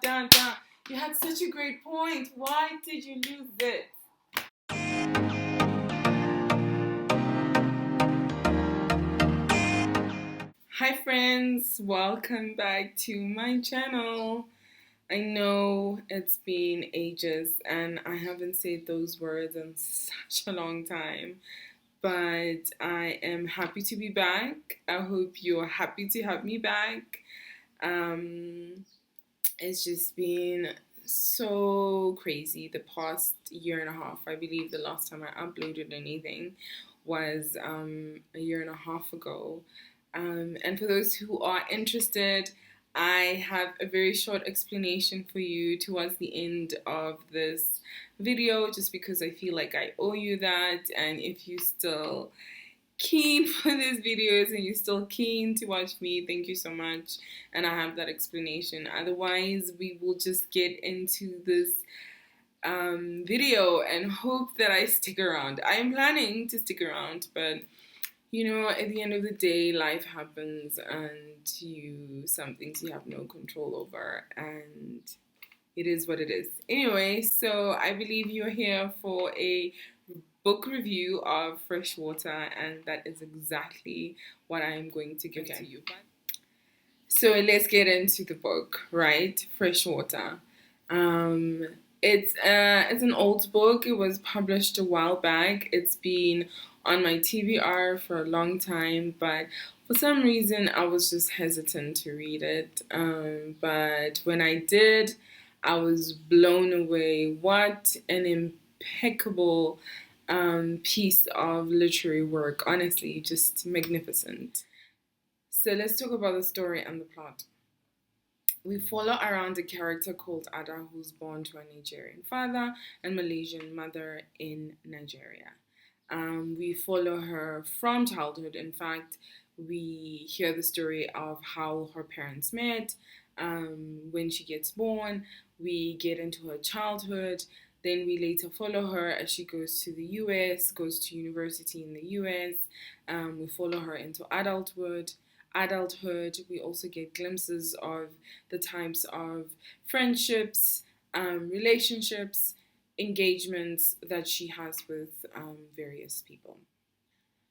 Dan, you had such a great point. Why did you lose it? Hi friends, welcome back to my channel. I know it's been ages and I haven't said those words in such a long time, but I am happy to be back. I hope you're happy to have me back. Um, it's just been so crazy the past year and a half. I believe the last time I uploaded anything was a year and a half ago. And for those who are interested, I have a very short explanation for you towards the end of this video, just because I feel like I owe you that. And if you still keen for these videos and you're still keen to watch me, thank you so much. And I have that explanation. Otherwise, we will just get into this video and hope that I stick around. I am planning to stick around, but you know, at the end of the day, life happens and some things you have no control over, and it is what it is. Anyway, so I believe you're here for a book review of Freshwater, and that is exactly what I'm going to give to you. So let's get into the book, right? Freshwater. It's an old book. It was published a while back. It's been on my TBR for a long time, but for some reason I was just hesitant to read it. But when I did, I was blown away. What an impeccable piece of literary work. Honestly, just magnificent. So let's talk about the story and the plot. We follow around a character called Ada, who's born to a Nigerian father and Malaysian mother in Nigeria. We follow her from childhood. In fact, we hear the story of how her parents met. When she gets born, we get into her childhood. Then we later follow her as she goes to the US, goes to university in the US. We follow her into adulthood. We also get glimpses of the types of friendships, relationships, engagements that she has with various people.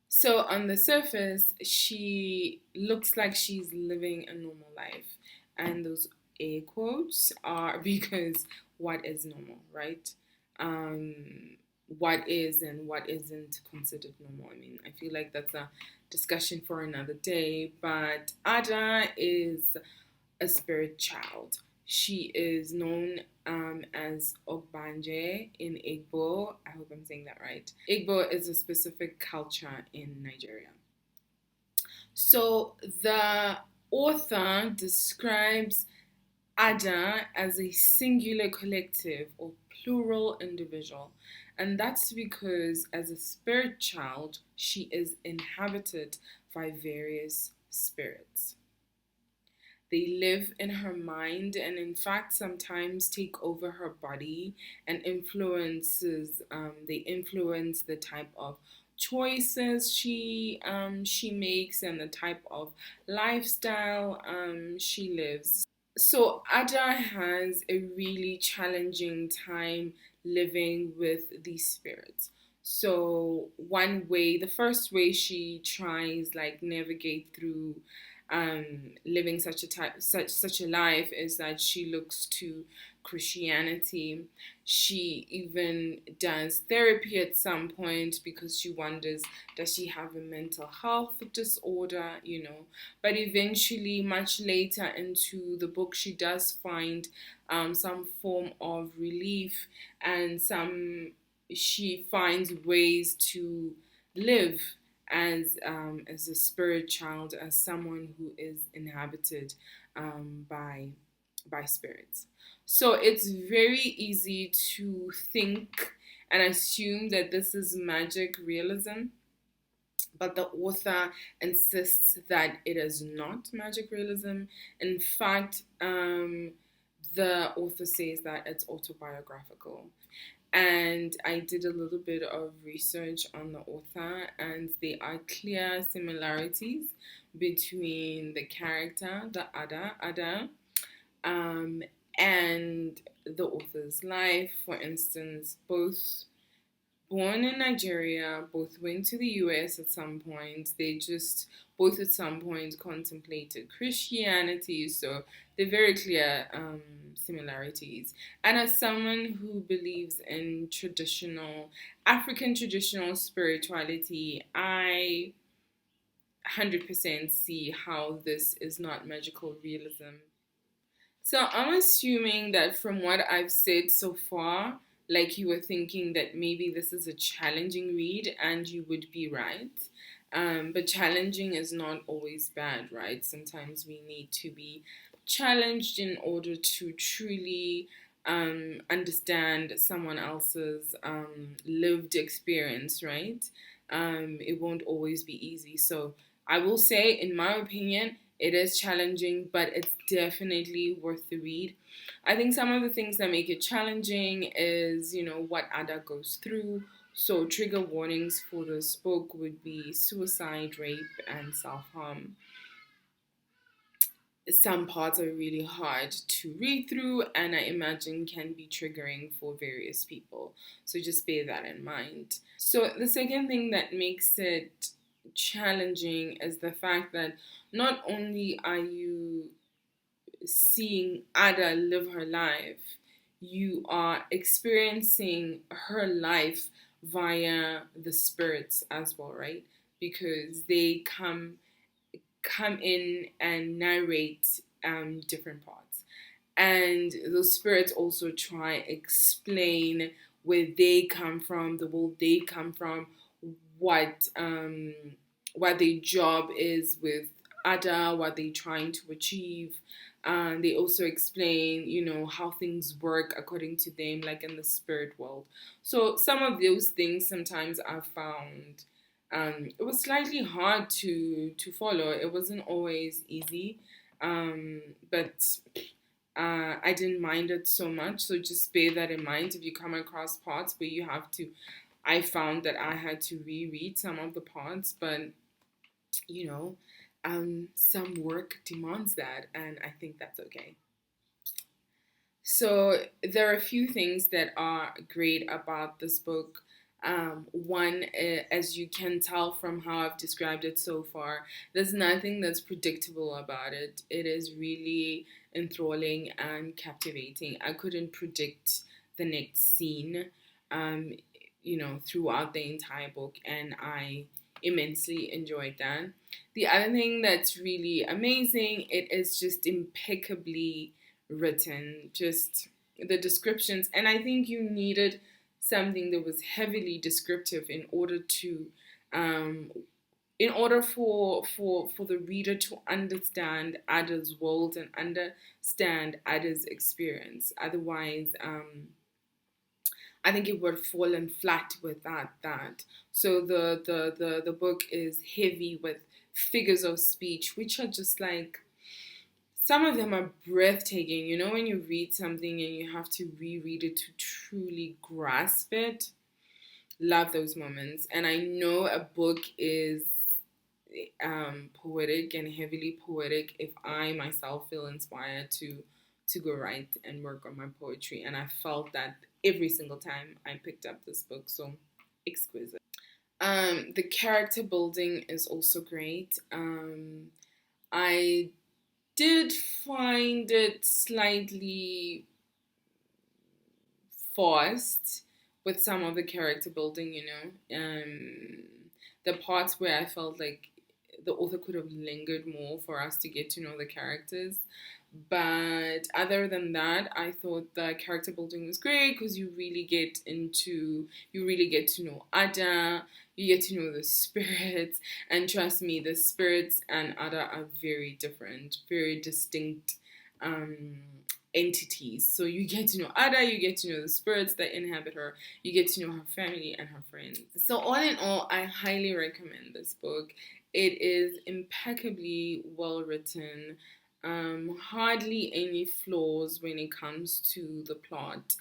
So on the surface, she looks like she's living a normal life. And those air quotes are because what is normal, right? What is and what isn't considered normal. I mean, I feel like that's a discussion for another day, but Ada is a spirit child. She is known as Ogbanje in Igbo. I hope I'm saying that right. Igbo is a specific culture in Nigeria. So the author describes Ada as a singular collective or plural individual. And that's because as a spirit child, she is inhabited by various spirits. They live in her mind and in fact sometimes take over her body and they influence the type of choices she makes and the type of lifestyle she lives. So Ada has a really challenging time living with these spirits. So the first way she tries like navigate through living such a life is that she looks to Christianity. She even does therapy at some point because she wonders, does she have a mental health disorder, you know? But eventually, much later into the book, she does find some form of relief and she finds ways to live as a spirit child, as someone who is inhabited by spirits. So it's very easy to think and assume that this is magic realism, but the author insists that it is not magic realism. In fact, the author says that it's autobiographical. And I did a little bit of research on the author, and there are clear similarities between the character, the Ada, and the author's life. For instance, both born in Nigeria, both went to the US at some point. They just both at some point contemplated Christianity, so they're very clear similarities. And as someone who believes in African traditional spirituality, I 100% see how this is not magical realism. So I'm assuming that from what I've said so far, like you were thinking that maybe this is a challenging read, and you would be right. But challenging is not always bad, right? Sometimes we need to be challenged in order to truly understand someone else's lived experience, right? It won't always be easy. So I will say, in my opinion, it is challenging, but it's definitely worth the read. I think some of the things that make it challenging is, what Ada goes through. So, trigger warnings for this book would be suicide, rape, and self harm. Some parts are really hard to read through, and I imagine can be triggering for various people. So, just bear that in mind. So, the second thing that makes it challenging is the fact that not only are you seeing Ada live her life, you are experiencing her life via the spirits as well, right? Because they come in and narrate different parts, and those spirits also try explain where they come from, the world they come from, what their job is with Ada, what they're trying to achieve. They also explain, how things work according to them, like in the spirit world. So some of those things sometimes I found it was slightly hard to follow. It wasn't always easy, but I didn't mind it so much. So just bear that in mind if you come across parts where you have to. I found that I had to reread some of the parts, but you know, some work demands that, and I think that's okay. So there are a few things that are great about this book. One, as you can tell from how I've described it so far, there's nothing that's predictable about it. It is really enthralling and captivating. I couldn't predict the next scene, um, throughout the entire book, and I immensely enjoyed that. The other thing that's really amazing, it is just impeccably written, just the descriptions. And I think you needed something that was heavily descriptive um, in order for the reader to understand Ada's world and understand Ada's experience. Otherwise, I think it would have fallen flat without that. So the book is heavy with figures of speech, which are just like, some of them are breathtaking. When you read something and you have to reread it to truly grasp it. Love those moments. And I know a book is poetic and heavily poetic if I myself feel inspired to go write and work on my poetry. And I felt that every single time I picked up this book. So exquisite. The character building is also great. I did find it slightly forced with some of the character building, the parts where I felt like the author could have lingered more for us to get to know the characters. But other than that, I thought the character building was great because you really get to know Ada, you get to know the spirits, and trust me, the spirits and Ada are very different, very distinct entities. So you get to know Ada, you get to know the spirits that inhabit her, you get to know her family and her friends. So all in all, I highly recommend this book. It is impeccably well written. Hardly any flaws when it comes to the plot.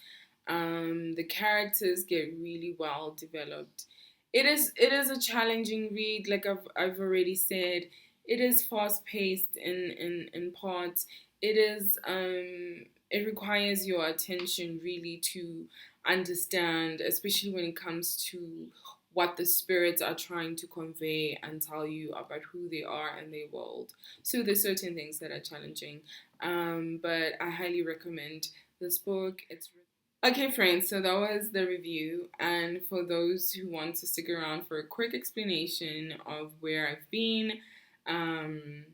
The characters get really well developed. It is a challenging read, like I've already said. It is fast paced in parts. It is it requires your attention really to understand, especially when it comes to what the spirits are trying to convey and tell you about who they are and their world. So there's certain things that are challenging, but I highly recommend this book. It's okay, friends. So that was the review, and for those who want to stick around for a quick explanation of where I've been, um,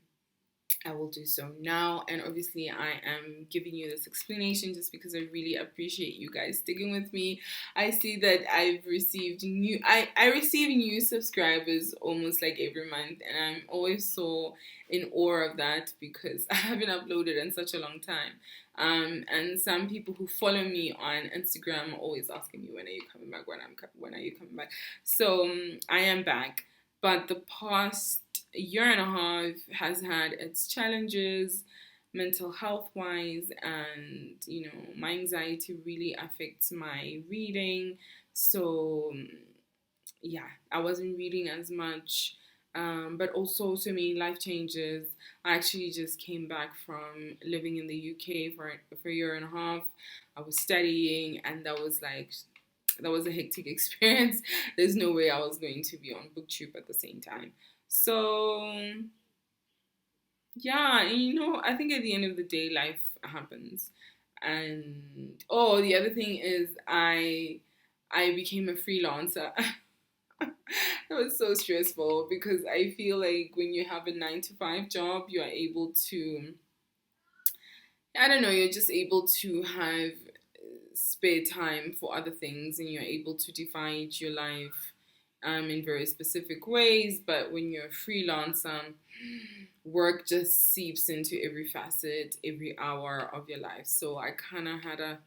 I will do so now. And obviously, I am giving you this explanation just because I really appreciate you guys sticking with me. I see that I've received I receive new subscribers almost like every month, and I'm always so in awe of that because I haven't uploaded in such a long time. And some people who follow me on Instagram are always asking me, when are you coming back? When are you coming back? So I am back, but the past year and a half has had its challenges, mental health wise, and my anxiety really affects my reading. So yeah, I wasn't reading as much. But also so many life changes. I actually just came back from living in the UK for a year and a half. I was studying, and that was a hectic experience. There's no way I was going to be on BookTube at the same time. So yeah, and I think at the end of the day, life happens. And oh, the other thing is I became a freelancer. It was so stressful because I feel like when you have a 9 to 5 job, you are able to, I don't know, you're just able to have spare time for other things, and you're able to divide your life in very specific ways. But when you're a freelancer, work just seeps into every facet, every hour of your life. So I kind of had a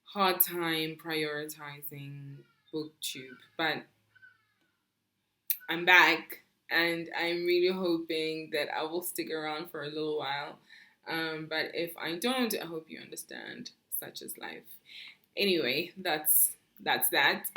hard time prioritizing BookTube. But I'm back, and I'm really hoping that I will stick around for a little while. But if I don't, I hope you understand. Such is life. Anyway, that's that.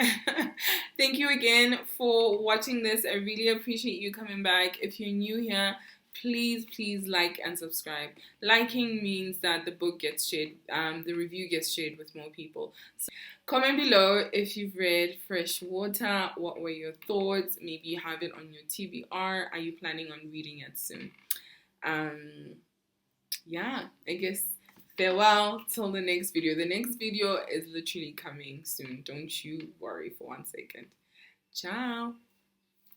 Thank you again for watching this. I really appreciate you coming back. If you're new here, please like and subscribe. Liking means that the book gets shared, the review gets shared with more people. So comment below if you've read Freshwater. What were your thoughts? Maybe you have it on your TBR. Are you planning on reading it soon? Yeah, I guess farewell till the next video. The next video is literally coming soon. Don't you worry for 1 second. Ciao.